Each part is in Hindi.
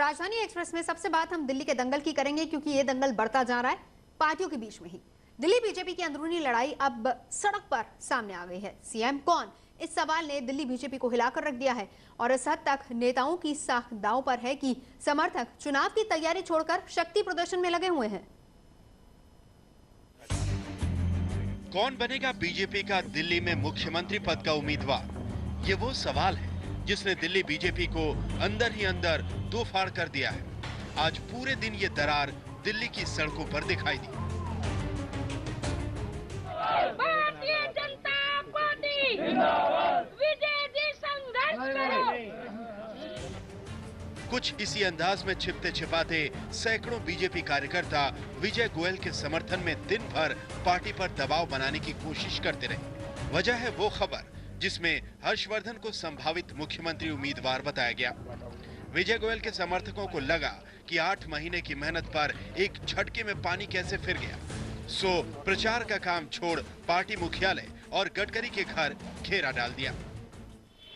राजधानी एक्सप्रेस में सबसे बात हम दिल्ली के दंगल की करेंगे, क्योंकि ये दंगल बढ़ता जा रहा है पार्टियों के बीच में ही। दिल्ली बीजेपी की अंदरूनी लड़ाई अब सड़क पर सामने आ गई है। सीएम कौन, इस सवाल ने दिल्ली बीजेपी को हिलाकर रख दिया है और इस हद तक नेताओं की साख दांव पर है कि समर्थक चुनाव की तैयारी छोड़कर शक्ति प्रदर्शन में लगे हुए हैं। कौन बनेगा बीजेपी का दिल्ली में मुख्यमंत्री पद का उम्मीदवार? ये वो सवाल है जिसने दिल्ली बीजेपी को अंदर ही अंदर दो फाड़ कर दिया है। आज पूरे दिन ये दरार दिल्ली की सड़कों पर दिखाई दी। भारतीय जनता पार्टी विजय जी संघर्ष करो। कुछ इसी अंदाज में छिपते छिपाते सैकड़ों बीजेपी कार्यकर्ता विजय गोयल के समर्थन में दिन भर पार्टी पर दबाव बनाने की कोशिश करते रहे। वजह है वो खबर जिसमें हर्षवर्धन को संभावित मुख्यमंत्री उम्मीदवार बताया गया। विजय गोयल के समर्थकों को लगा कि 8 महीने की मेहनत पर एक झटके में पानी कैसे फिर गया, सो प्रचार का काम छोड़ पार्टी मुख्यालय और गडकरी के घर घेरा डाल दिया।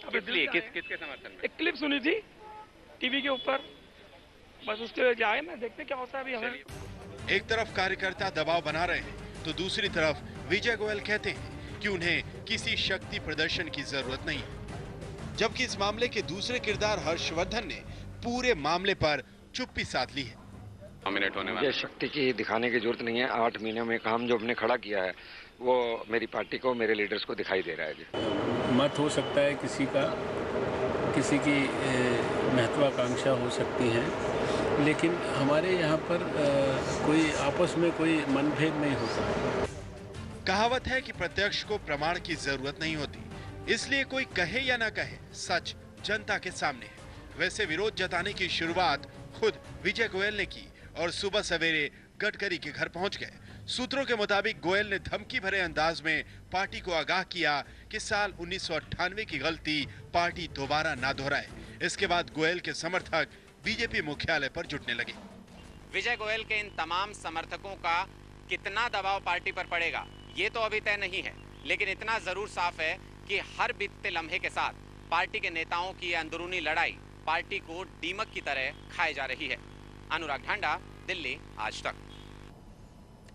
किसके समर्थन में? एक क्लिप सुनी थी टीवी के ऊपर, बस उसके जाए मैं देखते क्या होता है अभी हमें। एक तरफ कार्यकर्ता दबाव बना रहे हैं तो दूसरी तरफ विजय गोयल कहते हैं कि उन्हें किसी शक्ति प्रदर्शन की जरूरत नहीं है, जबकि इस मामले के दूसरे किरदार हर्षवर्धन ने पूरे मामले पर चुप्पी साध ली है। ये शक्ति की दिखाने की जरूरत नहीं है। 8 महीने में काम जो हमने खड़ा किया है वो मेरी पार्टी को, मेरे लीडर्स को दिखाई दे रहा है जी। मत हो सकता है किसी की महत्वाकांक्षा हो सकती है, लेकिन हमारे यहाँ पर कोई आपस में कोई मनभेद नहीं होता। कहावत है कि प्रत्यक्ष को प्रमाण की जरूरत नहीं होती, इसलिए कोई कहे या ना कहे, सच जनता के सामने है। वैसे विरोध जताने की शुरुआत खुद विजय गोयल ने की और सुबह सवेरे गडकरी के घर पहुंच गए। सूत्रों के मुताबिक गोयल ने धमकी भरे अंदाज में पार्टी को आगाह किया कि साल 1998 की गलती पार्टी दोबारा ना दोहराए। इसके बाद गोयल के समर्थक बीजेपी मुख्यालय पर जुटने लगे। विजय गोयल के इन तमाम समर्थकों का कितना दबाव पार्टी पर पड़ेगा ये तो अभी तय नहीं है, लेकिन इतना जरूर साफ है कि हर बीतते लम्हे के साथ पार्टी के नेताओं की अंदरूनी लड़ाई पार्टी को दीमक की तरह खाए जा रही है। अनुराग ढांडा, दिल्ली आज तक।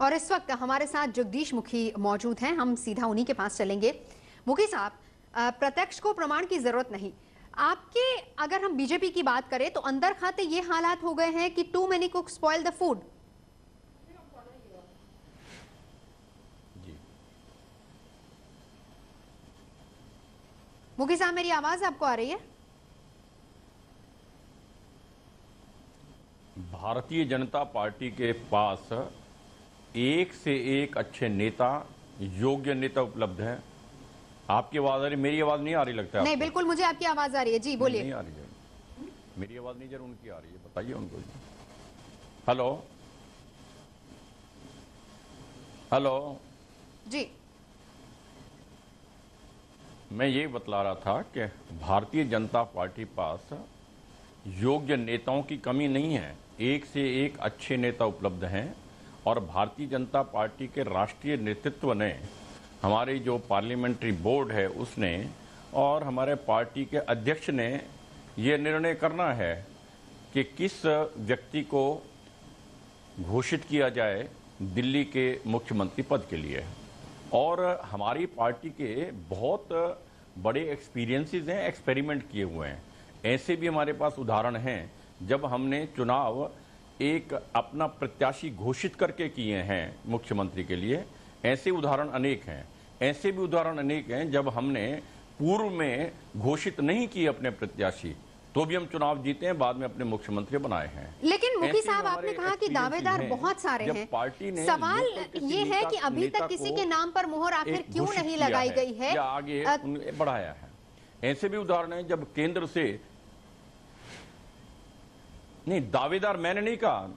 और इस वक्त हमारे साथ जगदीश मुखी मौजूद हैं, हम सीधा उन्हीं के पास चलेंगे। मुखी साहब, प्रत्यक्ष को प्रमाण की जरूरत नहीं, आपके अगर हम बीजेपी की बात करें तो अंदर खाते ये हालात हो गए हैं कि too many cook spoil the food. Mukhi साहब, मेरी आवाज आपको आ रही है? भारतीय जनता पार्टी के पास एक से एक अच्छे नेता, योग्य नेता उपलब्ध हैं। आपकी आवाज आ रही, मेरी आवाज नहीं आ रही लगता है? नहीं, बिल्कुल मुझे आपकी आवाज आ रही है जी, बोलिए। नहीं आ रही है मेरी आवाज, नहीं जरूर उनकी आ रही है, बताइए उनको। हेलो हेलो जी, मैं ये बतला रहा था कि भारतीय जनता पार्टी पास योग्य नेताओं की कमी नहीं है, एक से एक अच्छे नेता उपलब्ध हैं। और भारतीय जनता पार्टी के राष्ट्रीय नेतृत्व ने, हमारी जो पार्लियामेंट्री बोर्ड है उसने और हमारे पार्टी के अध्यक्ष ने ये निर्णय करना है कि किस व्यक्ति को घोषित किया जाए दिल्ली के मुख्यमंत्री पद के लिए। और हमारी पार्टी के बहुत बड़े एक्सपीरियंसेस हैं, एक्सपेरिमेंट किए हुए हैं। ऐसे भी हमारे पास उदाहरण हैं जब हमने चुनाव एक अपना प्रत्याशी घोषित करके किए हैं मुख्यमंत्री के लिए। ऐसे उदाहरण अनेक हैं। ऐसे भी उदाहरण अनेक हैं जब हमने पूर्व में घोषित नहीं किए अपने प्रत्याशी, तो भी हम चुनाव जीते हैं, बाद में अपने मुख्यमंत्री बनाए हैं। लेकिन मुखी साहब, आपने कहा कि दावेदार बहुत सारे हैं, पार्टी ने सवाल ये है कि अभी तक किसी के नाम पर मोहर आखिर क्यों नहीं लगाई गई है या आगे बढ़ाया है। ऐसे भी उदाहरण है जब केंद्र से नहीं, दावेदार मैंने नहीं कहा,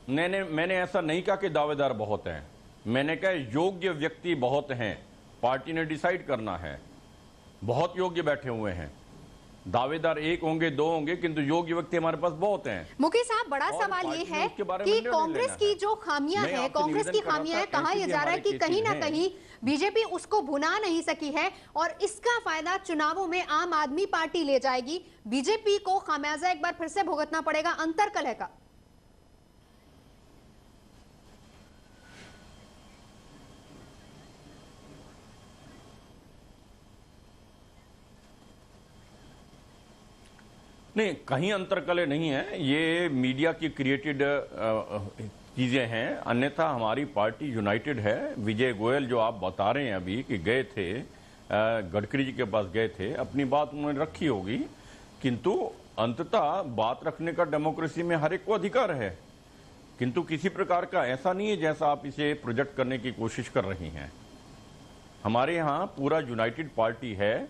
मैंने ऐसा नहीं कहा कि दावेदार बहुत हैं। मैंने कहा योग्य व्यक्ति बहुत हैं, पार्टी ने डिसाइड करना है। बहुत योग्य बैठे हुए हैं, दावेदार एक होंगे, दो होंगे, किंतु योग्य व्यक्ति हमारे पास बहुत हैं। मुखी साहब, बड़ा सवाल ये है कि कांग्रेस की जो खामियां हैं, कांग्रेस की खामियां हैं, कहा यह जा रहा है कि कहीं ना कहीं बीजेपी उसको भुना नहीं सकी है और इसका फायदा चुनावों में आम आदमी पार्टी ले जाएगी। बीजेपी को खामियाजा एक बार फिर से भुगतना पड़ेगा अंतरकलह का। नहीं, कहीं अंतरकलह नहीं है, ये मीडिया की क्रिएटेड चीजें हैं, अन्यथा हमारी पार्टी यूनाइटेड है। विजय गोयल जो आप बता रहे हैं अभी कि गए थे, गडकरी जी के पास गए थे, अपनी बात उन्होंने रखी होगी, किंतु अंततः बात रखने का डेमोक्रेसी में हर एक को अधिकार है, किंतु किसी प्रकार का ऐसा नहीं है जैसा आप इसे प्रोजेक्ट करने की कोशिश कर रही हैं। हमारे यहाँ पूरा यूनाइटेड पार्टी है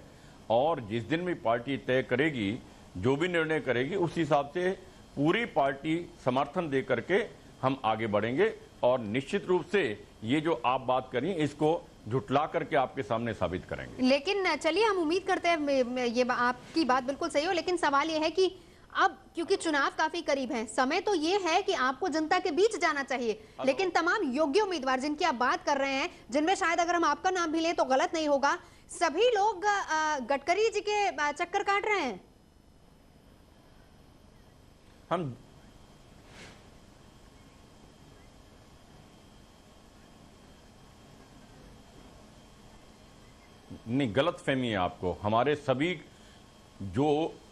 और जिस दिन भी पार्टी तय करेगी, जो भी निर्णय करेगी, उस हिसाब से पूरी पार्टी समर्थन दे करके हम आगे बढ़ेंगे और निश्चित रूप से ये जो आप बात करी इसको झुटला करके आपके सामने साबित करेंगे। लेकिन चलिए, हम उम्मीद करते हैं, ये आपकी बात बिल्कुल सही हो, लेकिन सवाल ये है कि अब क्योंकि चुनाव काफी करीब है, समय तो ये है कि आपको जनता के बीच जाना चाहिए, लेकिन तमाम योग्य उम्मीदवार जिनकी आप बात कर रहे हैं, जिनमें शायद अगर हम आपका नाम भी लें तो गलत नहीं होगा, सभी लोग गडकरी जी के चक्कर काट रहे हैं। हम नहीं, गलत फहमी है आपको। हमारे सभी जो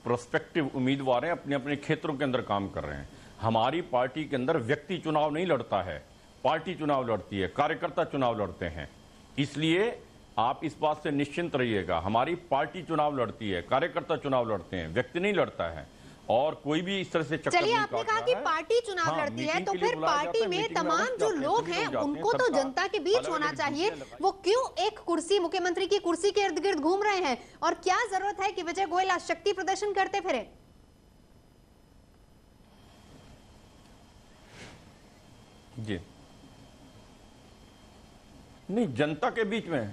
प्रोस्पेक्टिव उम्मीदवार हैं अपने अपने क्षेत्रों के अंदर काम कर रहे हैं। हमारी पार्टी के अंदर व्यक्ति चुनाव नहीं लड़ता है, पार्टी चुनाव लड़ती है, कार्यकर्ता चुनाव लड़ते हैं। इसलिए आप इस बात से निश्चिंत रहिएगा, हमारी पार्टी चुनाव लड़ती है, कार्यकर्ता चुनाव लड़ते हैं, व्यक्ति नहीं लड़ता है और कोई भी इस तरह से चक्कर चलिए, आपने कहा कि पार्टी चुनाव लड़ती है, तो फिर पार्टी में तमाम जो लोग हैं उनको तो जनता के बीच होना चाहिए। वो क्यों एक कुर्सी, मुख्यमंत्री की कुर्सी के इर्द गिर्द घूम रहे हैं और क्या जरूरत है कि विजय गोयल आज शक्ति प्रदर्शन करते फिरे? जी नहीं, जनता के बीच में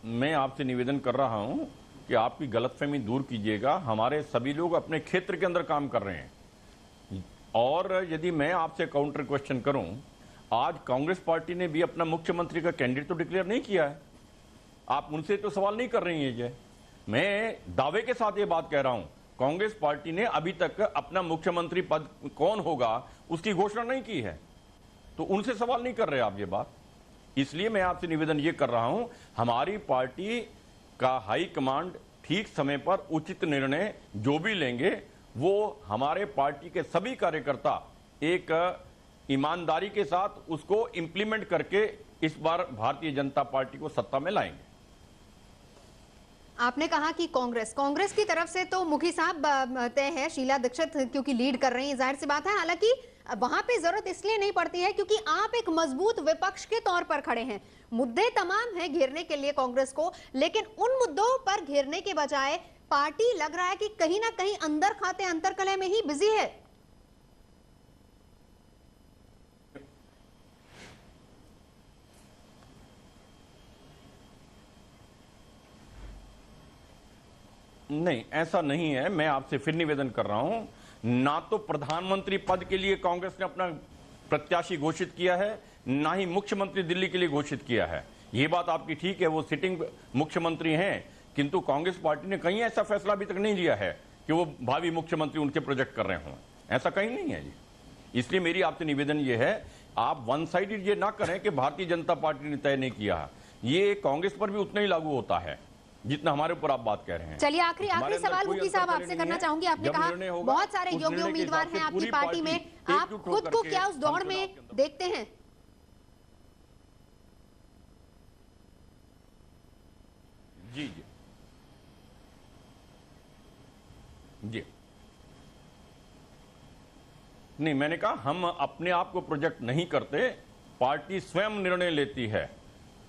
मैं आपसे निवेदन कर रहा हूं कि आपकी गलतफहमी दूर कीजिएगा। हमारे सभी लोग अपने क्षेत्र के अंदर काम कर रहे हैं और यदि मैं आपसे काउंटर क्वेश्चन करूं, आज कांग्रेस पार्टी ने भी अपना मुख्यमंत्री का कैंडिडेट तो डिक्लेयर नहीं किया है। आप उनसे तो सवाल नहीं कर रही हैं। ये मैं दावे के साथ ये बात कह रहा हूं, कांग्रेस पार्टी ने अभी तक अपना मुख्यमंत्री पद कौन होगा उसकी घोषणा नहीं की है, तो उनसे सवाल नहीं कर रहे आप ये बात। इसलिए मैं आपसे निवेदन ये कर रहा हूं, हमारी पार्टी का हाई कमांड ठीक समय पर उचित निर्णय जो भी लेंगे वो हमारे पार्टी के सभी कार्यकर्ता एक ईमानदारी के साथ उसको इंप्लीमेंट करके इस बार भारतीय जनता पार्टी को सत्ता में लाएंगे। आपने कहा कि कांग्रेस की तरफ से तो मुखी साहब तय है, शीला दीक्षित क्योंकि लीड कर रही है, जाहिर सी बात है। हालांकि वहां पे जरूरत इसलिए नहीं पड़ती है क्योंकि आप एक मजबूत विपक्ष के तौर पर खड़े हैं। मुद्दे तमाम हैं घेरने के लिए कांग्रेस को, लेकिन उन मुद्दों पर घेरने के बजाय पार्टी लग रहा है कि कहीं ना कहीं अंदर खाते अंतरकलह में ही बिजी है। नहीं, ऐसा नहीं है। मैं आपसे फिर निवेदन कर रहा हूं, ना तो प्रधानमंत्री पद के लिए कांग्रेस ने अपना प्रत्याशी घोषित किया है, ना ही मुख्यमंत्री दिल्ली के लिए घोषित किया है। ये बात आपकी ठीक है, वो सिटिंग मुख्यमंत्री हैं, किंतु कांग्रेस पार्टी ने कहीं ऐसा फैसला अभी तक नहीं लिया है कि वो भावी मुख्यमंत्री उनके प्रोजेक्ट कर रहे हों। ऐसा कहीं नहीं है जी। इसलिए मेरी आपसे निवेदन ये है, आप वन साइडेड ये ना करें कि भारतीय जनता पार्टी ने तय नहीं किया। ये कांग्रेस पर भी उतना ही लागू होता है जितना हमारे ऊपर आप बात कह रहे हैं। चलिए, आखिरी सवाल मुखी साहब आपसे करना चाहूंगी। आपने कहा बहुत सारे योग्य उम्मीदवार हैं आपकी पार्टी में, आप खुद को क्या उस दौड़ में देखते हैं? जी जी जी नहीं, मैंने कहा हम अपने आप को प्रोजेक्ट नहीं करते, पार्टी स्वयं निर्णय लेती है।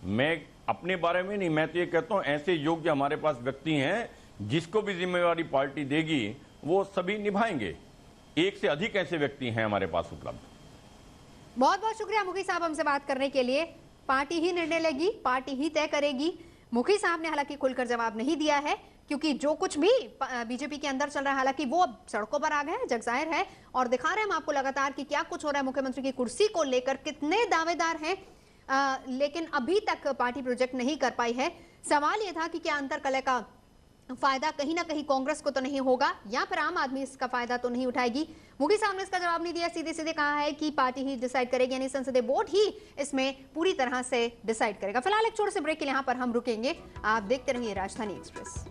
मैं अपने बारे में नहीं, मैं तो ये कहता हूं ऐसे योग्य हमारे पास व्यक्ति हैं जिसको भी जिम्मेवारी पार्टी देगी वो सभी निभाएंगे। एक से अधिक ऐसे व्यक्ति हैं हमारे पास उपलब्ध। बहुत बहुत शुक्रिया मुखी साहब हमसे बात करने के लिए। पार्टी ही निर्णय लेगी, पार्टी ही तय करेगी। मुखी साहब ने हालांकि खुलकर जवाब नहीं दिया है, क्योंकि जो कुछ भी बीजेपी के अंदर चल रहा है, हालांकि वो अब सड़कों पर आ गए हैं, जग जाहिर है, और दिखा रहे हैं हम आपको लगातार कि क्या कुछ हो रहा है। मुख्यमंत्री की कुर्सी को लेकर कितने दावेदार हैं, लेकिन अभी तक पार्टी प्रोजेक्ट नहीं कर पाई है। सवाल यह था कि क्या अंतरकलह का फायदा कहीं ना कहीं कांग्रेस को तो नहीं होगा, या फिर आम आदमी इसका फायदा तो नहीं उठाएगी। मुखी साहब ने इसका जवाब नहीं दिया, सीधे सीधे कहा है कि पार्टी ही डिसाइड करेगी, यानी संसदीय बोर्ड ही इसमें पूरी तरह से डिसाइड करेगा। फिलहाल एक छोटे से ब्रेक के लिए यहाँ पर हम रुकेंगे। आप देखते रहिए राजधानी एक्सप्रेस।